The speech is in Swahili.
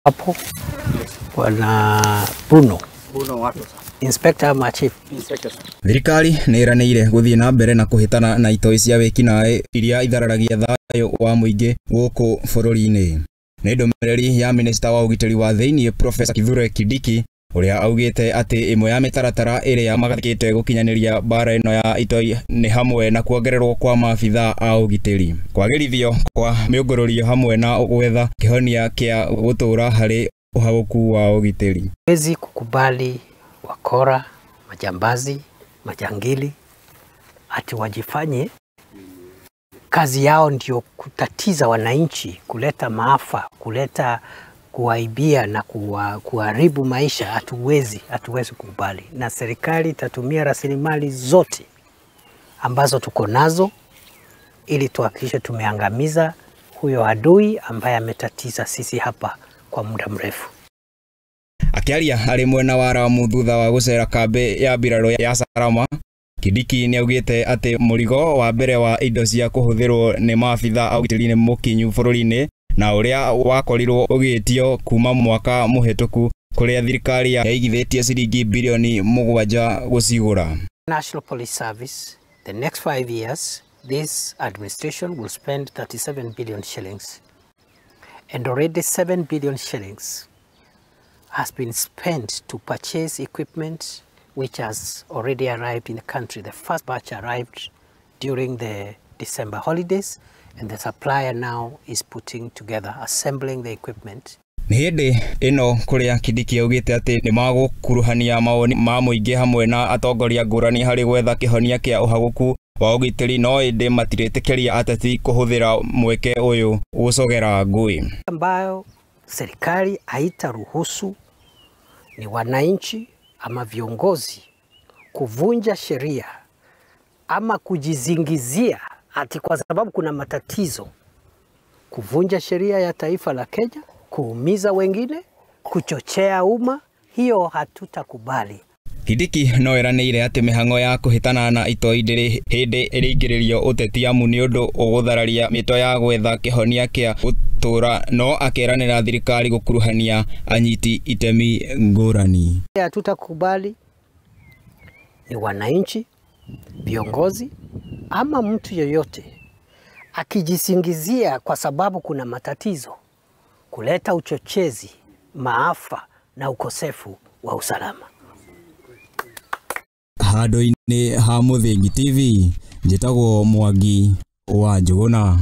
Hapo wana Bruno watu Inspector ama Chief Inspector. Thirikari nĩ ĩranĩire gũthiĩ na mbere na kũhĩtana na itoi cia wĩkinaĩ iria ithararagia thayũ wa mũingĩ gũkũ bũrũri-inĩ. Nĩ ndũmĩrĩri ya Minister wa ugitiri wa thĩinĩ Professor Kindiki ũrĩa augĩte atĩ ĩmwe ya mitaratara ĩrĩa magathĩkĩte gũkinyanĩria bara ĩno ya itoi nĩ hamwe na kuongererwo kwa maabitha a ugitiri, kwagĩrithio kwa mĩũngũrũrio hamwe na gwetha kĩhonia kĩa gũtũũra harĩ ũhagũku wa ugitiri. Hawezi kukubali wakora, majambazi, majangili ati wajifanye kazi yao ndio kutatiza wananchi, kuleta maafa, kuleta kuwaibia na kuharibu maisha. Hatuwezi kukubali, na serikali itatumia rasilimali zote ambazo tuko nazo ili tuhakikishe tumeangamiza huyo adui ambaye ametatiza sisi hapa kwa muda mrefu. Akiaria arĩ mwena wa Ramu thutha wa gũcera kambĩ ya mbirarũ ya Salama, Kindiki nĩ augĩte atĩ mũrigo wa mbere wa indo cia kũhũthĩrwo nĩ maabitha a ũgitĩri nĩ mũkinyu bũrũri-inĩ na ũrĩa wakorirwo ũgĩtio kuma mwaka mũhetũku kũrĩa thirikari yaigithĩtie ciringi birioni 7 gũcigũra. National Police Service, the next 5 years, this administration will spend 37 billion shillings. And already 7 billion shillings has been spent to purchase equipment which has already arrived in the country. The first batch arrived during the December holidays, and the supplier now is putting together, assembling the equipment. Nĩ hĩndĩ ĩno kũrĩa Kindiki augĩte atĩ nĩ magũkuruhania mawoni ma mũingĩ hamwe na atongoria ngũrani harĩ gwetha kĩhonia kĩa ũhagũku wa ũgitĩri, no ĩndĩ matiretĩkĩria ateti kũhũthĩra mweke ũyũ gũcogera ngũĩ ambayo serikali haitaruhusu ni wananchi ama viongozi kuvunja sheria ama kujizingizia ati kwa sababu kuna matatizo, kuvunja sheria ya taifa la Kenya, kuumiza wengine, kuchochea umma. Hiyo hatutakubali. Kindiki no eranĩire atĩ mĩhang'o ya kũhĩtana na itoi ndĩrĩ hĩndĩ ĩrĩingĩrĩrio ũteti amu nĩ ũndũ ũgũthararia mĩto ya gwetha kĩhonia kĩa gũtũũra, no akeranĩra thirikari gũkuruhania anyiti itemi ngũrani. Hatutakubali ni wananchi, viongozi ama mtu yoyote akijisingizia kwa sababu kuna matatizo kuleta uchochezi, maafa na ukosefu wa usalama. Handũ-inĩ ha Mũthingi TV, njĩtagwo Mwangi wa Njũgũna.